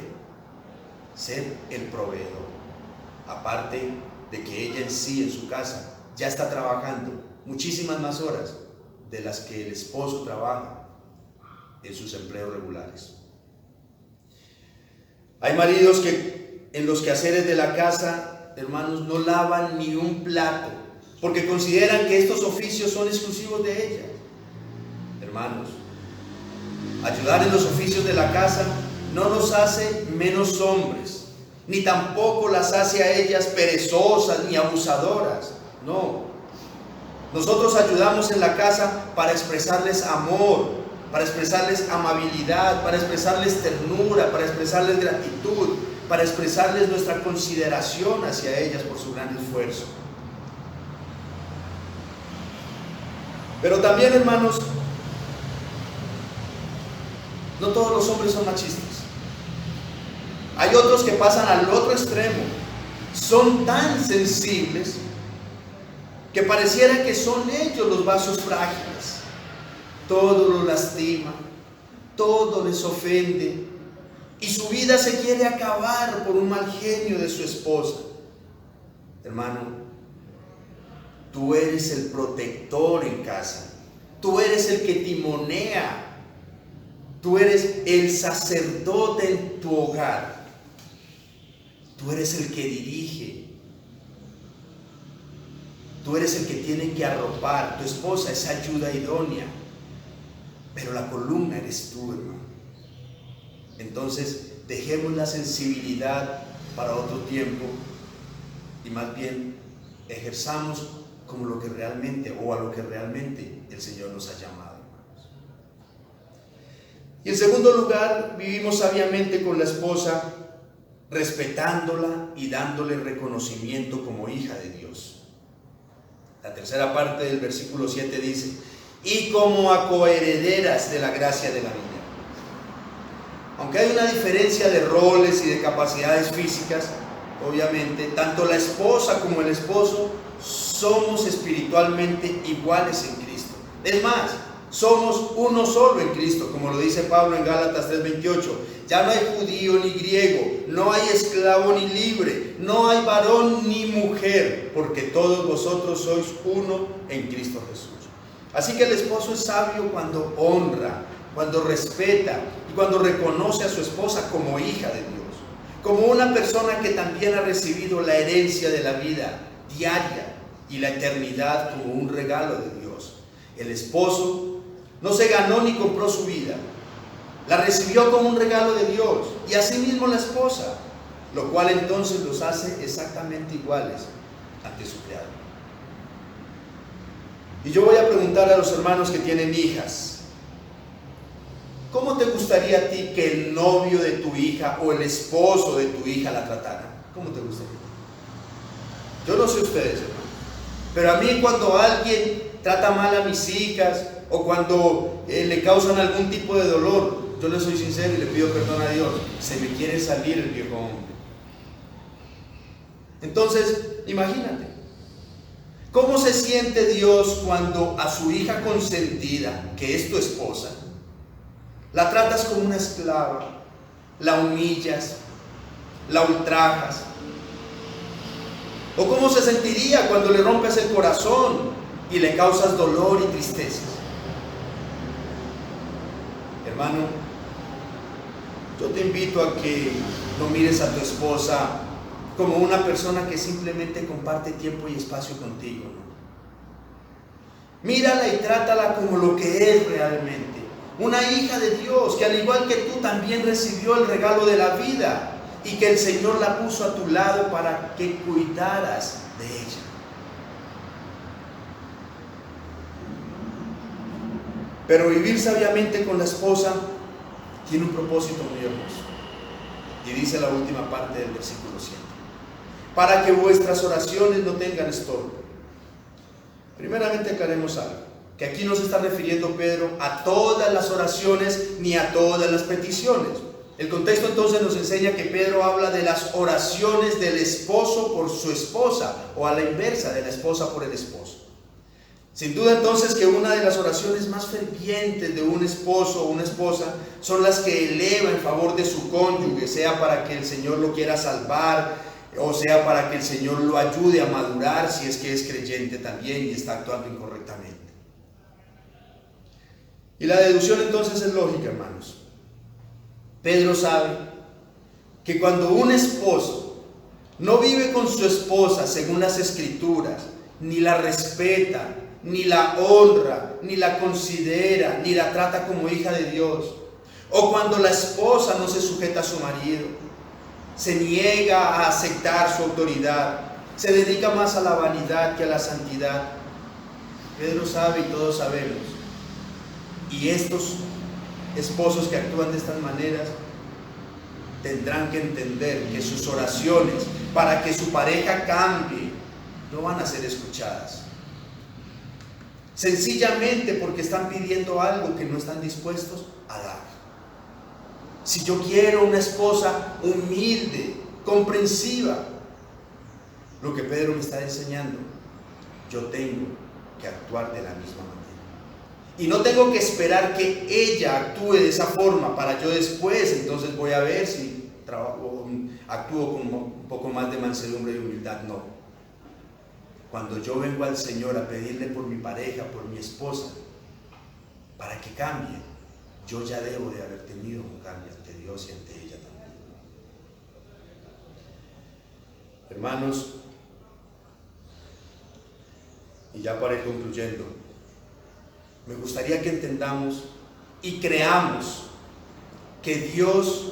ser el proveedor. Aparte de que ella en sí, en su casa, ya está trabajando muchísimas más horas de las que el esposo trabaja en sus empleos regulares. Hay maridos que en los quehaceres de la casa, hermanos, no lavan ni un plato, porque consideran que estos oficios son exclusivos de ella. Hermanos, ayudar en los oficios de la casa no nos hace menos hombres, ni tampoco las hace a ellas perezosas ni abusadoras. No. Nosotros ayudamos en la casa para expresarles amor, para expresarles amabilidad, para expresarles ternura, para expresarles gratitud, para expresarles nuestra consideración hacia ellas por su gran esfuerzo. Pero también, hermanos, no todos los hombres son machistas. Hay otros que pasan al otro extremo. Son tan sensibles que pareciera que son ellos los vasos frágiles. Todo los lastima, todo les ofende, y su vida se quiere acabar por un mal genio de su esposa. Hermano, tú eres el protector en casa. Tú eres el que timonea. Tú eres el sacerdote en tu hogar. Tú eres el que dirige. Tú eres el que tiene que arropar. Tu esposa es ayuda idónea, pero la columna eres tú, hermano. Entonces, dejemos la sensibilidad para otro tiempo y más bien ejerzamos como lo que realmente, o a lo que realmente el Señor nos ha llamado, hermanos. Y en segundo lugar, vivimos sabiamente con la esposa, respetándola y dándole reconocimiento como hija de Dios. La tercera parte del versículo 7 dice, y como a coherederas de la gracia de la vida. Aunque hay una diferencia de roles y de capacidades físicas, obviamente, tanto la esposa como el esposo somos espiritualmente iguales en Cristo. Es más, somos uno solo en Cristo, como lo dice Pablo en Gálatas 3:28. Ya no hay judío ni griego, no hay esclavo ni libre, no hay varón ni mujer, porque todos vosotros sois uno en Cristo Jesús. Así que el esposo es sabio cuando honra, cuando respeta y cuando reconoce a su esposa como hija de Dios, como una persona que también ha recibido la herencia de la vida diaria y la eternidad como un regalo de Dios. El esposo no se ganó ni compró su vida, la recibió como un regalo de Dios, y asimismo la esposa, lo cual entonces los hace exactamente iguales ante su Creador. Y yo voy a preguntar a los hermanos que tienen hijas, ¿cómo te gustaría a ti que el novio de tu hija o el esposo de tu hija la tratara? ¿Cómo te gustaría? Yo no sé ustedes, hermanos, pero a mí cuando alguien trata mal a mis hijas o cuando le causan algún tipo de dolor, yo le soy sincero y le pido perdón a Dios, se me quiere salir el viejo hombre. Entonces, imagínate, ¿cómo se siente Dios cuando a su hija consentida, que es tu esposa, la tratas como una esclava, la humillas, la ultrajas? ¿O cómo se sentiría cuando le rompes el corazón y le causas dolor y tristeza? Hermano, yo te invito a que no mires a tu esposa como una persona que simplemente comparte tiempo y espacio contigo, ¿no? Mírala y trátala como lo que es realmente, una hija de Dios, que al igual que tú también recibió el regalo de la vida y que el Señor la puso a tu lado para que cuidaras de ella. Pero vivir sabiamente con la esposa tiene un propósito muy hermoso. Y dice la última parte del versículo 7. Para que vuestras oraciones no tengan estorbo. Primeramente aclaremos algo, que aquí no se está refiriendo Pedro a todas las oraciones ni a todas las peticiones. El contexto entonces nos enseña que Pedro habla de las oraciones del esposo por su esposa, o a la inversa, de la esposa por el esposo. Sin duda entonces que una de las oraciones más fervientes de un esposo o una esposa son las que eleva en favor de su cónyuge, sea para que el Señor lo quiera salvar, o sea para que el Señor lo ayude a madurar si es que es creyente también y está actuando incorrectamente. Y la deducción entonces es lógica, hermanos. Pedro sabe que cuando un esposo no vive con su esposa según las Escrituras, ni la respeta, ni la honra, ni la considera, ni la trata como hija de Dios, o cuando la esposa no se sujeta a su marido, se niega a aceptar su autoridad, se dedica más a la vanidad que a la santidad, Pedro sabe y todos sabemos, y estos esposos que actúan de estas maneras tendrán que entender que sus oraciones para que su pareja cambie no van a ser escuchadas, sencillamente porque están pidiendo algo que no están dispuestos a dar. Si yo quiero una esposa humilde, comprensiva, lo que Pedro me está enseñando, yo tengo que actuar de la misma manera. Y no tengo que esperar que ella actúe de esa forma para yo después, entonces voy a ver si actúo con un poco más de mansedumbre y humildad. No. Cuando yo vengo al Señor a pedirle por mi pareja, por mi esposa, para que cambie, yo ya debo de haber tenido un cambio ante Dios y ante ella también. Hermanos, y ya para ir concluyendo, me gustaría que entendamos y creamos que Dios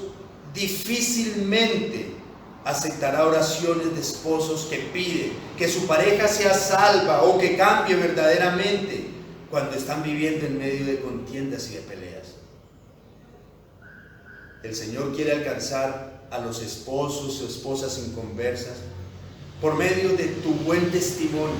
difícilmente aceptará oraciones de esposos que piden que su pareja sea salva o que cambie verdaderamente cuando están viviendo en medio de contiendas y de peleas. El Señor quiere alcanzar a los esposos o esposas inconversas por medio de tu buen testimonio.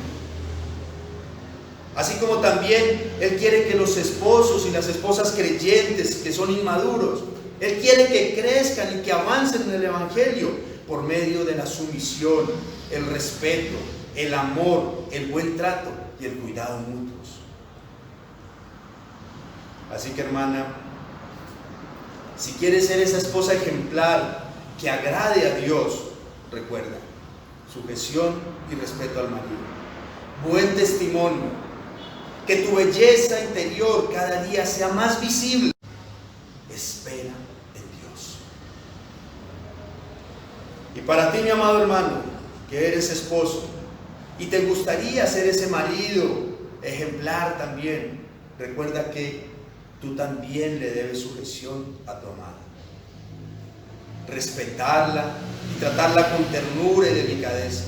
Así como también Él quiere que los esposos y las esposas creyentes que son inmaduros, Él quiere que crezcan y que avancen en el Evangelio por medio de la sumisión, el respeto, el amor, el buen trato y el cuidado mutuos. Así que, hermana, si quieres ser esa esposa ejemplar que agrade a Dios, recuerda, sujeción y respeto al marido, buen testimonio, que tu belleza interior cada día sea más visible. Espera en Dios. Y para ti, mi amado hermano, que eres esposo y te gustaría ser ese marido ejemplar también, recuerda que tú también le debes sujeción a tu amada. Respetarla y tratarla con ternura y delicadeza.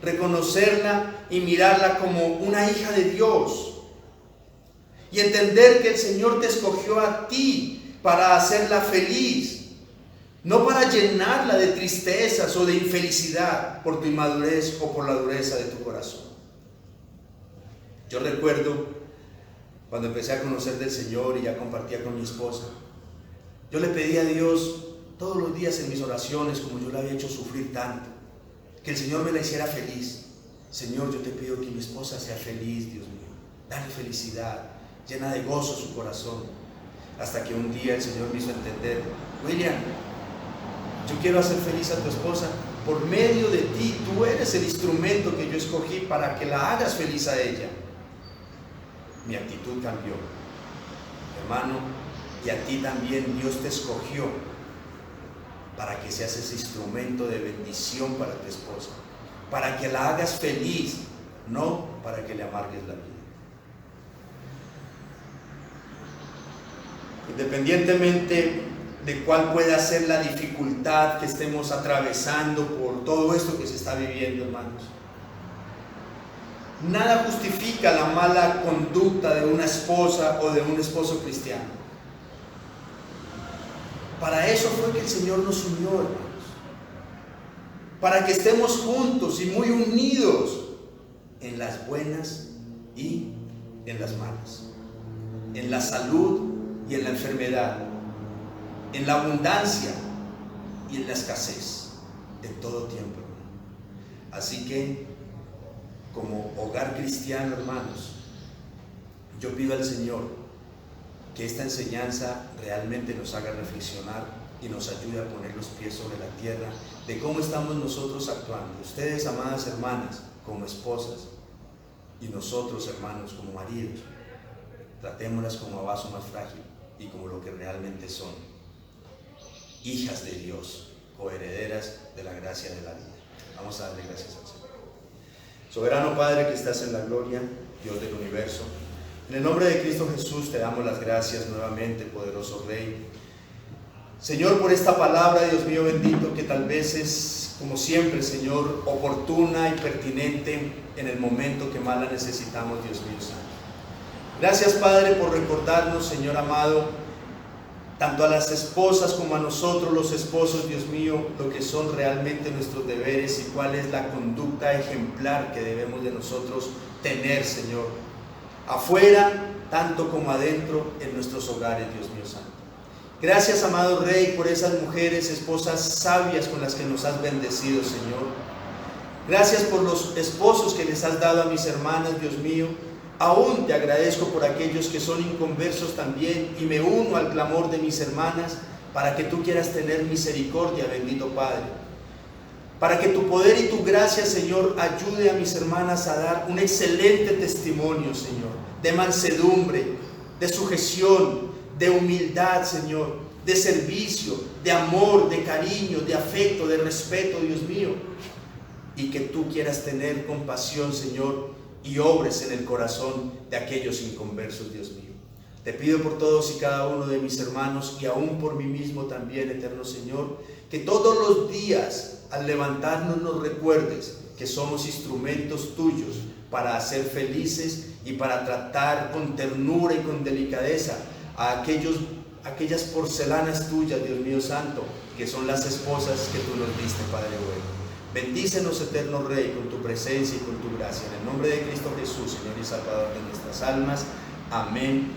Reconocerla y mirarla como una hija de Dios. Y entender que el Señor te escogió a ti para hacerla feliz, no para llenarla de tristezas o de infelicidad por tu inmadurez o por la dureza de tu corazón. Yo recuerdo cuando empecé a conocer del Señor y ya compartía con mi esposa, yo le pedí a Dios todos los días en mis oraciones, como yo la había hecho sufrir tanto, que el Señor me la hiciera feliz. Señor, yo te pido que mi esposa sea feliz, Dios mío. Dale felicidad, llena de gozo su corazón. Hasta que un día el Señor me hizo entender, William, yo quiero hacer feliz a tu esposa por medio de ti. Tú eres el instrumento que yo escogí para que la hagas feliz a ella. Mi actitud cambió, hermano, y a ti también Dios te escogió para que seas ese instrumento de bendición para tu esposa, para que la hagas feliz, no para que le amargues la vida. Independientemente de cuál pueda ser la dificultad que estemos atravesando por todo esto que se está viviendo, hermanos, nada justifica la mala conducta de una esposa o de un esposo cristiano. Para eso fue que el Señor nos unió, hermanos. Para que estemos juntos y muy unidos en las buenas y en las malas. En la salud y en la enfermedad. En la abundancia y en la escasez. En todo tiempo, hermano. Así que, como hogar cristiano, hermanos, yo pido al Señor que esta enseñanza realmente nos haga reflexionar y nos ayude a poner los pies sobre la tierra de cómo estamos nosotros actuando. Ustedes, amadas hermanas, como esposas, y nosotros, hermanos, como maridos, tratémoslas como a vaso más frágil y como lo que realmente son: hijas de Dios, coherederas de la gracia de la vida. Vamos a darle gracias al Señor. Soberano Padre que estás en la gloria, Dios del universo, en el nombre de Cristo Jesús te damos las gracias nuevamente, poderoso Rey. Señor, por esta palabra, Dios mío bendito, que tal vez es, como siempre, Señor, oportuna y pertinente en el momento que más la necesitamos, Dios mío santo. Gracias, Padre, por recordarnos, Señor amado, tanto a las esposas como a nosotros los esposos, Dios mío, lo que son realmente nuestros deberes y cuál es la conducta ejemplar que debemos de nosotros tener, Señor, afuera tanto como adentro en nuestros hogares, Dios mío santo. Gracias, amado Rey, por esas mujeres, esposas sabias con las que nos has bendecido, Señor. Gracias por los esposos que les has dado a mis hermanas, Dios mío. Aún te agradezco por aquellos que son inconversos también, y me uno al clamor de mis hermanas para que tú quieras tener misericordia, bendito Padre. Para que tu poder y tu gracia, Señor, ayude a mis hermanas a dar un excelente testimonio, Señor, de mansedumbre, de sujeción, de humildad, Señor, de servicio, de amor, de cariño, de afecto, de respeto, Dios mío. Y que tú quieras tener compasión, Señor, y obres en el corazón de aquellos inconversos, Dios mío. Te pido por todos y cada uno de mis hermanos, y aún por mí mismo también, eterno Señor, que todos los días al levantarnos nos recuerdes que somos instrumentos tuyos para hacer felices y para tratar con ternura y con delicadeza a aquellas porcelanas tuyas, Dios mío santo, que son las esposas que tú nos diste, Padre bueno. Bendícenos, eterno Rey, con tu presencia y con tu gracia. En el nombre de Cristo Jesús, Señor y Salvador de nuestras almas. Amén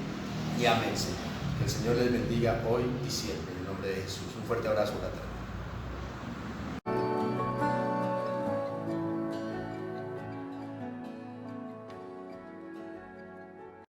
y amén, Señor. Que el Señor les bendiga hoy y siempre. En el nombre de Jesús. Un fuerte abrazo, fraterno.